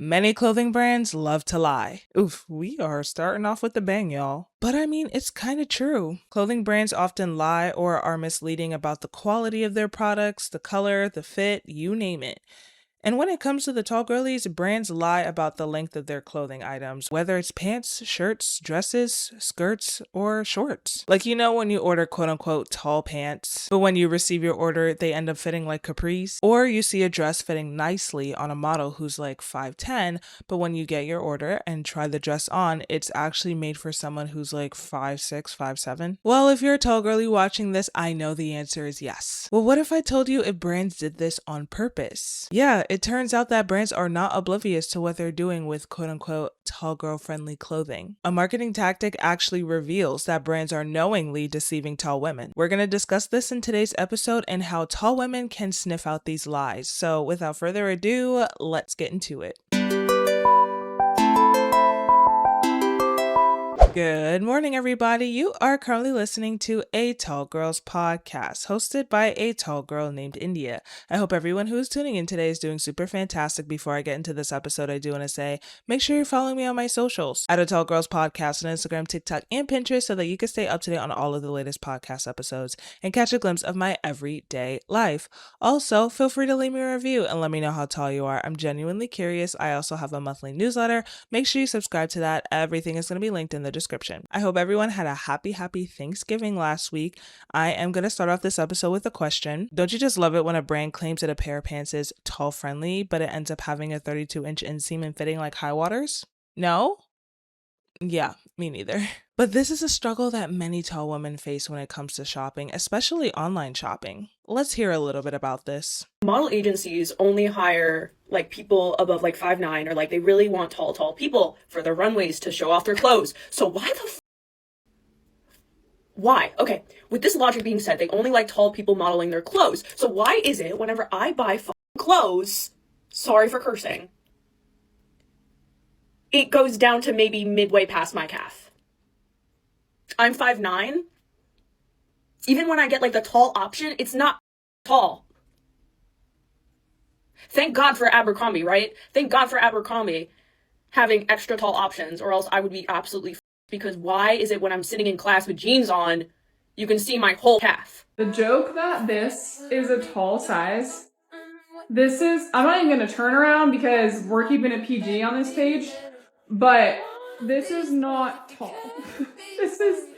Many clothing brands love to lie. Oof, we are starting off with the bang, y'all. But I mean, it's kind of true. Clothing brands often lie or are misleading about the quality of their products, the color, the fit, you name it. And when it comes to the tall girlies, brands lie about the length of their clothing items, whether it's pants, shirts, dresses, skirts, or shorts. Like, when you order quote unquote tall pants, but when you receive your order, they end up fitting like capris. Or you see a dress fitting nicely on a model who's like 5'10, but when you get your order and try the dress on, it's actually made for someone who's like 5'6, 5'7. Well, if you're a tall girly watching this, I know the answer is yes. Well, what if I told you if brands did this on purpose? Yeah, it turns out that brands are not oblivious to what they're doing with quote-unquote tall girl friendly clothing. A marketing tactic actually reveals that brands are knowingly deceiving tall women. We're going to discuss this in today's episode and how tall women can sniff out these lies. So without further ado, let's get into it. Good morning, everybody. You are currently listening to A Tall Girls podcast, hosted by a tall girl named India. I hope everyone who is tuning in today is doing super fantastic. Before I get into this episode, I do want to say, make sure you're following me on my socials at A Tall Girls podcast on Instagram, TikTok, and Pinterest so that you can stay up to date on all of the latest podcast episodes and catch a glimpse of my everyday life. Also, feel free to leave me a review and let me know how tall you are. I'm genuinely curious. I also have a monthly newsletter. Make sure you subscribe to that. Everything is going to be linked in the description. I hope everyone had a happy Thanksgiving last week. I am going to start off this episode with a question. Don't you just love it when a brand claims that a pair of pants is tall friendly, but it ends up having a 32-inch inseam and fitting like high waters? No? Yeah, me neither. But this is a struggle that many tall women face when it comes to shopping, especially online shopping. Let's hear a little bit about this. Model agencies only hire people above 5'9", or they really want tall people for their runways to show off their clothes. So why? Okay, with this logic being said, they only like tall people modeling their clothes. So why is it whenever I buy clothes, sorry for cursing, it goes down to maybe midway past my calf? I'm 5'9". Even when I get the tall option, it's not tall. Thank God for Abercrombie, right? Thank God for Abercrombie having extra tall options, or else I would be absolutely because why is it when I'm sitting in class with jeans on, you can see my whole calf? The joke that this is a tall size, I'm not even going to turn around because we're keeping it PG on this page, but this is not tall. This is,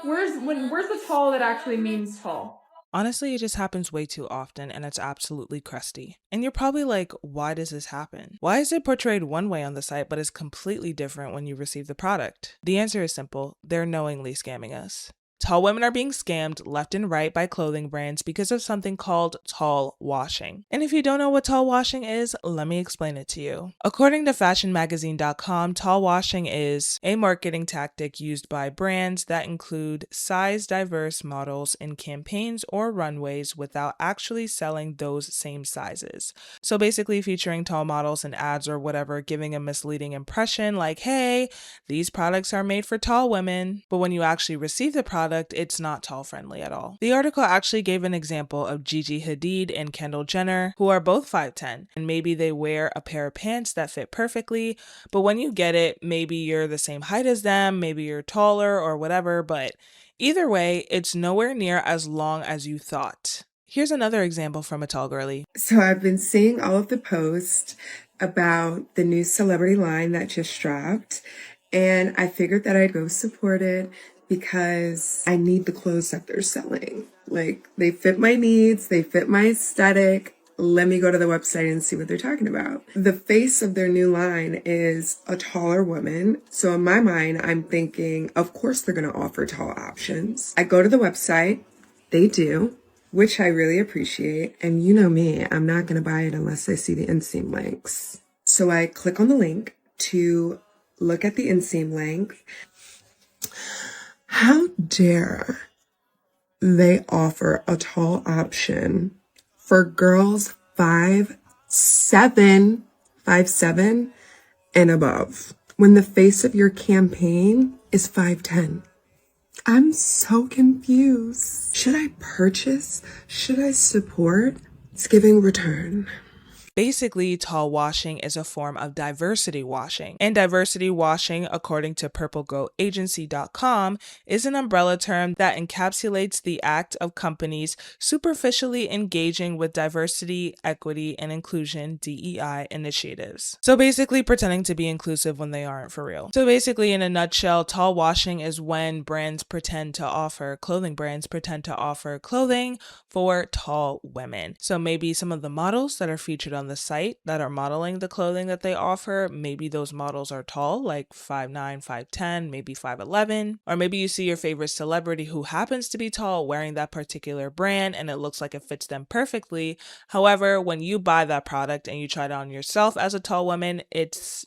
where's the tall that actually means tall? Honestly, it just happens way too often and it's absolutely crusty. And you're probably like, why does this happen? Why is it portrayed one way on the site but is completely different when you receive the product? The answer is simple. They're knowingly scamming us. Tall women are being scammed left and right by clothing brands because of something called tall washing. And if you don't know what tall washing is, let me explain it to you. According to fashionmagazine.com, tall washing is a marketing tactic used by brands that include size-diverse models in campaigns or runways without actually selling those same sizes. So basically featuring tall models in ads or whatever, giving a misleading impression like, hey, these products are made for tall women, but when you actually receive the product, it's not tall friendly at all. The article actually gave an example of Gigi Hadid and Kendall Jenner, who are both 5'10", and maybe they wear a pair of pants that fit perfectly, but when you get it, maybe you're the same height as them, maybe you're taller or whatever, but either way, it's nowhere near as long as you thought. Here's another example from a tall girly. So I've been seeing all of the posts about the new celebrity line that just dropped, and I figured that I'd go support it because I need the clothes that they're selling. They fit my needs, they fit my aesthetic. Let me go to the website and see what they're talking about. The face of their new line is a taller woman. So in my mind, I'm thinking, of course they're going to offer tall options. I go to the website, they do, which I really appreciate. And you know me, I'm not going to buy it unless I see the inseam links. So I click on the link to look at the inseam length. How dare they offer a tall option for girls 5'7", and above, when the face of your campaign is 5'10"? I'm so confused. Should I purchase? Should I support? It's giving return. Basically, tall washing is a form of diversity washing. And diversity washing, according to purplegrowagency.com, is an umbrella term that encapsulates the act of companies superficially engaging with diversity, equity, and inclusion (DEI) initiatives. So basically pretending to be inclusive when they aren't for real. So basically, in a nutshell, tall washing is when clothing brands pretend to offer clothing for tall women. So maybe some of the models that are featured on the site that are modeling the clothing that they offer, maybe those models are tall, like 5'9", 5'10", maybe 5'11", or maybe you see your favorite celebrity who happens to be tall wearing that particular brand and it looks like it fits them perfectly. However, when you buy that product and you try it on yourself as a tall woman, it's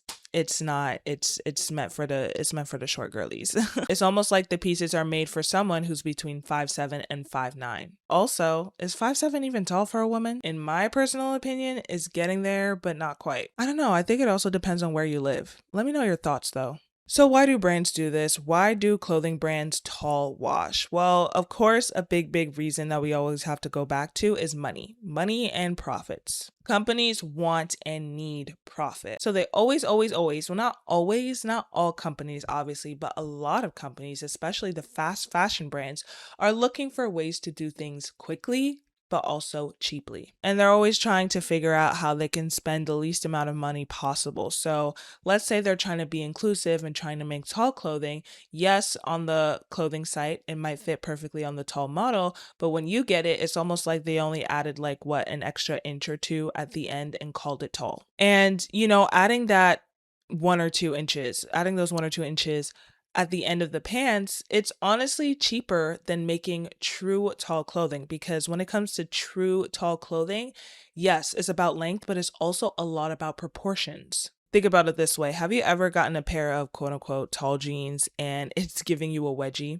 meant for the short girlies. It's almost like the pieces are made for someone who's between 5'7" and 5'9". Also, is 5'7" even tall for a woman? In my personal opinion, is getting there, but not quite. I don't know. I think it also depends on where you live. Let me know your thoughts though. So why do brands do this? Why do clothing brands tall wash? Well, of course, a big reason that we always have to go back to is money. Money and profits. Companies want and need profit. So they always, well, not always, not all companies, obviously, but a lot of companies, especially the fast fashion brands, are looking for ways to do things quickly, but also cheaply. And they're always trying to figure out how they can spend the least amount of money possible. So let's say they're trying to be inclusive and trying to make tall clothing. Yes, on the clothing site, it might fit perfectly on the tall model, but when you get it, it's almost like they only added an extra inch or two at the end and called it tall. And, adding those 1 or 2 inches at the end of the pants, it's honestly cheaper than making true tall clothing, because when it comes to true tall clothing, yes, it's about length, but it's also a lot about proportions. Think about it this way. Have you ever gotten a pair of quote unquote tall jeans and it's giving you a wedgie?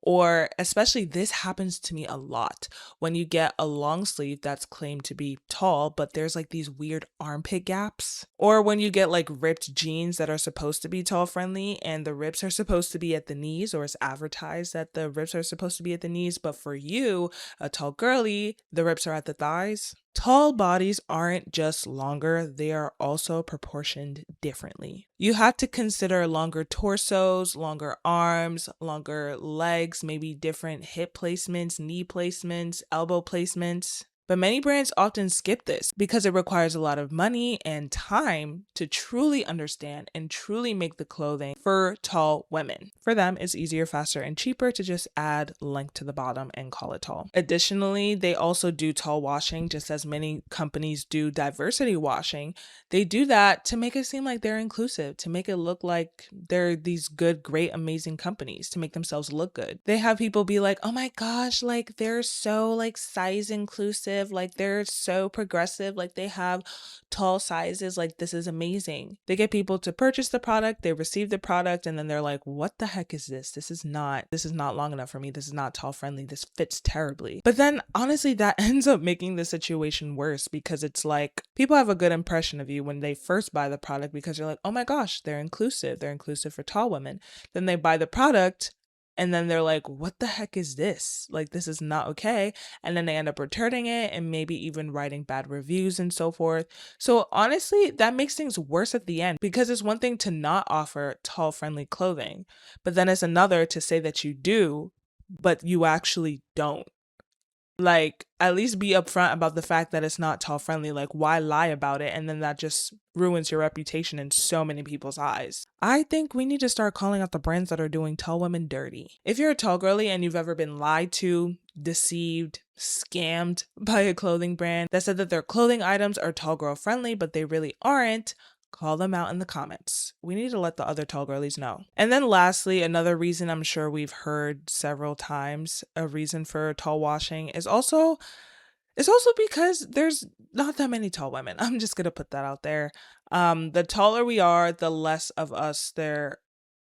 Or especially this happens to me a lot when you get a long sleeve that's claimed to be tall, but there's like these weird armpit gaps. Or when you get like ripped jeans that are supposed to be tall friendly and the rips are supposed to be at the knees, or it's advertised that the rips are supposed to be at the knees, but for you, a tall girly, the rips are at the thighs. Tall bodies aren't just longer, they are also proportioned differently. You have to consider longer torsos, longer arms, longer legs, maybe different hip placements, knee placements, elbow placements. But many brands often skip this because it requires a lot of money and time to truly understand and truly make the clothing for tall women. For them, it's easier, faster, and cheaper to just add length to the bottom and call it tall. Additionally, they also do tall washing just as many companies do diversity washing. They do that to make it seem like they're inclusive, to make it look like they're these good, great, amazing companies, to make themselves look good. They have people be like, oh my gosh, like they're so like size inclusive, like they're so progressive, like they have tall sizes, like this is amazing. They get people to purchase the product, they receive the product, and then they're like, what the heck is this? This is not long enough for me. This is not tall friendly. This fits terribly. But then honestly, that ends up making the situation worse, because it's like people have a good impression of you when they first buy the product because you're like, oh my gosh, they're inclusive. They're inclusive for tall women. Then they buy the product and then they're like, what the heck is this? Like, this is not okay. And then they end up returning it and maybe even writing bad reviews and so forth. So honestly, that makes things worse at the end, because it's one thing to not offer tall friendly clothing, but then it's another to say that you do, but you actually don't. Like, at least be upfront about the fact that it's not tall friendly. Like, why lie about it? And then that just ruins your reputation in so many people's eyes. I think we need to start calling out the brands that are doing tall women dirty. If you're a tall girly and you've ever been lied to, deceived, scammed by a clothing brand that said that their clothing items are tall girl friendly, but they really aren't, call them out in the comments. We need to let the other tall girlies know. And then lastly, another reason I'm sure we've heard several times, a reason for tall washing is also because there's not that many tall women. I'm just gonna put that out there. The taller we are, the less of us there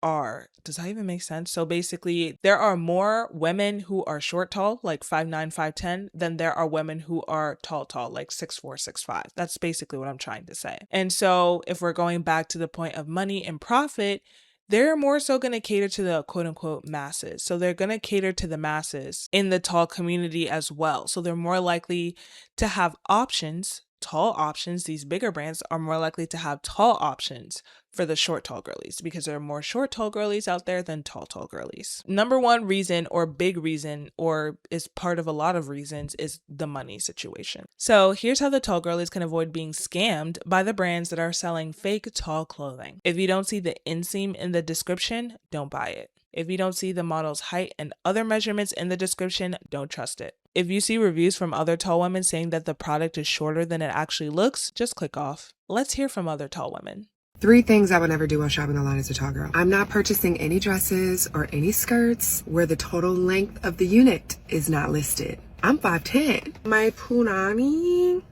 are. Does that even make sense? So basically, there are more women who are short tall, like 5'9", 5'10", than there are women who are tall, like 6'4", 6'5". That's basically what I'm trying to say. And so if we're going back to the point of money and profit, they're more so going to cater to the quote unquote masses. So they're going to cater to the masses in the tall community as well. So they're more likely to have options tall options, these bigger brands are more likely to have tall options for the short tall girlies because there are more short tall girlies out there than tall girlies. Number one reason, or big reason, or is part of a lot of reasons, is the money situation. So here's how the tall girlies can avoid being scammed by the brands that are selling fake tall clothing. If you don't see the inseam in the description, don't buy it. If you don't see the model's height and other measurements in the description, don't trust it. If you see reviews from other tall women saying that the product is shorter than it actually looks, just click off. Let's hear from other tall women. 3 things I would never do while shopping online as a tall girl. I'm not purchasing any dresses or any skirts where the total length of the unit is not listed. I'm 5'10". My punani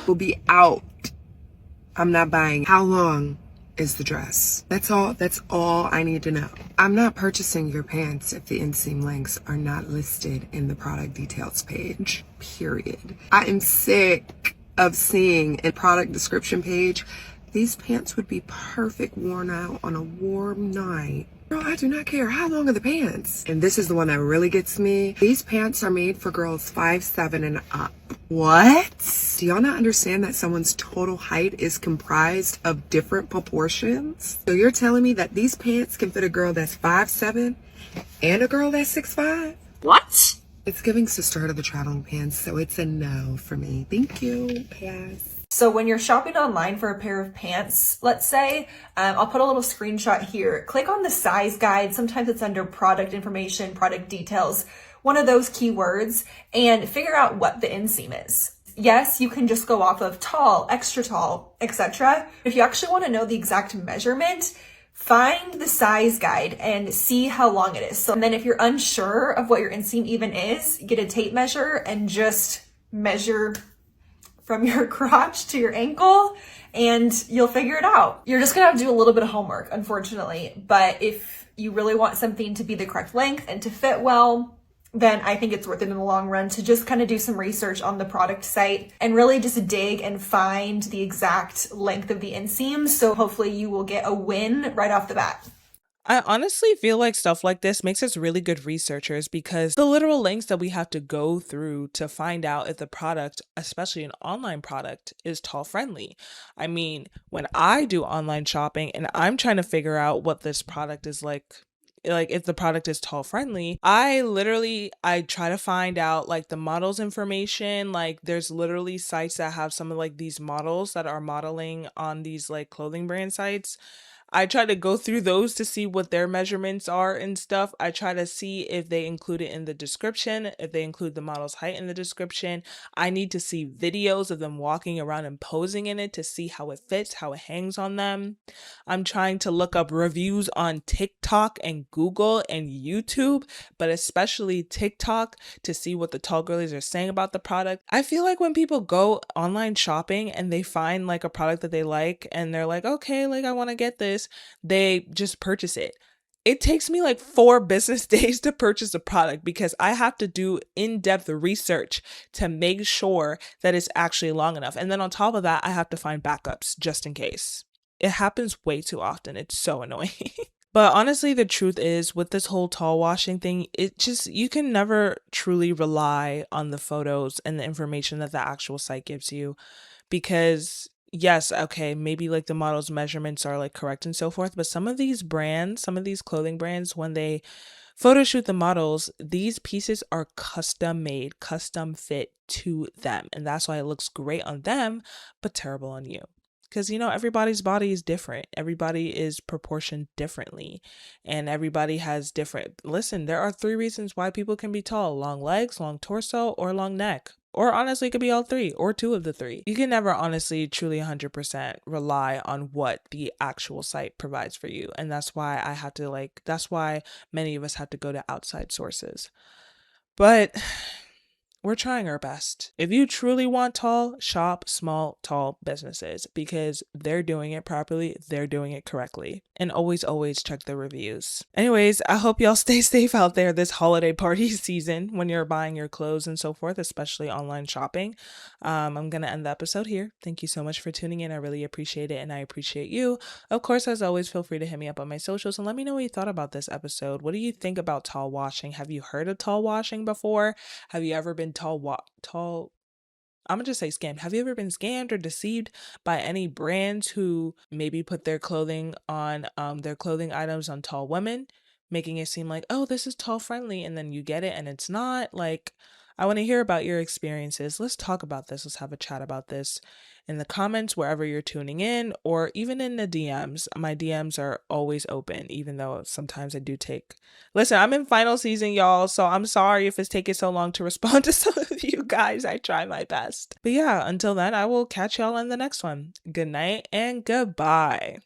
will be out. I'm not buying. How long is the dress? That's all I need to know. I'm not purchasing your pants if the inseam lengths are not listed in the product details page, period. I am sick of seeing a product description page, these pants would be perfect worn out on a warm night. Girl, I do not care. How long are the pants? And this is the one that really gets me. These pants are made for girls 5'7" and up. What? Do y'all not understand that someone's total height is comprised of different proportions? So you're telling me that these pants can fit a girl that's 5'7" and a girl that's 6'5"? What? It's giving sisterhood of the traveling pants, so it's a no for me. Thank you. Pass. So when you're shopping online for a pair of pants, let's say, I'll put a little screenshot here. Click on the size guide. Sometimes it's under product information, product details, one of those keywords, and figure out what the inseam is. Yes, you can just go off of tall, extra tall, etc. If you actually want to know the exact measurement, find the size guide and see how long it is. So and then if you're unsure of what your inseam even is, get a tape measure and just measure from your crotch to your ankle and you'll figure it out. You're just gonna have to do a little bit of homework, unfortunately. But if you really want something to be the correct length and to fit well, then I think it's worth it in the long run to just kind of do some research on the product site and really just dig and find the exact length of the inseam. So hopefully you will get a win right off the bat. I honestly feel like stuff like this makes us really good researchers because the literal lengths that we have to go through to find out if the product, especially an online product, is tall friendly. I mean, when I do online shopping and I'm trying to figure out what this product is like if the product is tall friendly, I try to find out like the models information. Like there's literally sites that have some of like these models that are modeling on these like clothing brand sites. I try to go through those to see what their measurements are and stuff. I try to see if they include it in the description, if they include the model's height in the description. I need to see videos of them walking around and posing in it to see how it fits, how it hangs on them. I'm trying to look up reviews on TikTok and Google and YouTube, but especially TikTok to see what the tall girlies are saying about the product. I feel like when people go online shopping and they find like a product that they like and they're like, okay, like I want to get this, they just purchase it. It takes me like 4 business days to purchase a product because I have to do in-depth research to make sure that it's actually long enough. And then on top of that, I have to find backups just in case. It happens way too often. It's so annoying. But honestly, the truth is with this whole tall washing thing, you can never truly rely on the photos and the information that the actual site gives you because yes, okay, maybe like the model's measurements are like correct and so forth, but some of these clothing brands, when they photo shoot the models, these pieces are custom made, custom fit to them. And that's why it looks great on them, but terrible on you. Because, everybody's body is different. Everybody is proportioned differently. And everybody has listen, there are 3 reasons why people can be tall: long legs, long torso, or long neck. Or honestly, it could be all 3 or 2 of the 3. You can never honestly, truly 100% rely on what the actual site provides for you. And that's why that's why many of us have to go to outside sources. But we're trying our best. If you truly want tall, shop small, tall businesses because they're doing it properly, they're doing it correctly. And always, always check the reviews. Anyways, I hope y'all stay safe out there this holiday party season when you're buying your clothes and so forth, especially online shopping. I'm going to end the episode here. Thank you so much for tuning in. I really appreciate it and I appreciate you. Of course, as always, feel free to hit me up on my socials and let me know what you thought about this episode. What do you think about tall washing? Have you heard of tall washing before? Have you ever been I'm gonna just say scammed. Have you ever been scammed or deceived by any brands who maybe put their clothing on their clothing items on tall women, making it seem like, oh, this is tall friendly, and then you get it and it's not? Like, I want to hear about your experiences. Let's talk about this. Let's have a chat about this in the comments wherever you're tuning in, or even in the DMs. My DMs are always open, even though sometimes I do take. Listen, I'm in final season, y'all, so I'm sorry if it's taking so long to respond to some of you guys. I try my best. But yeah, until then, I will catch y'all in the next one. Good night and goodbye.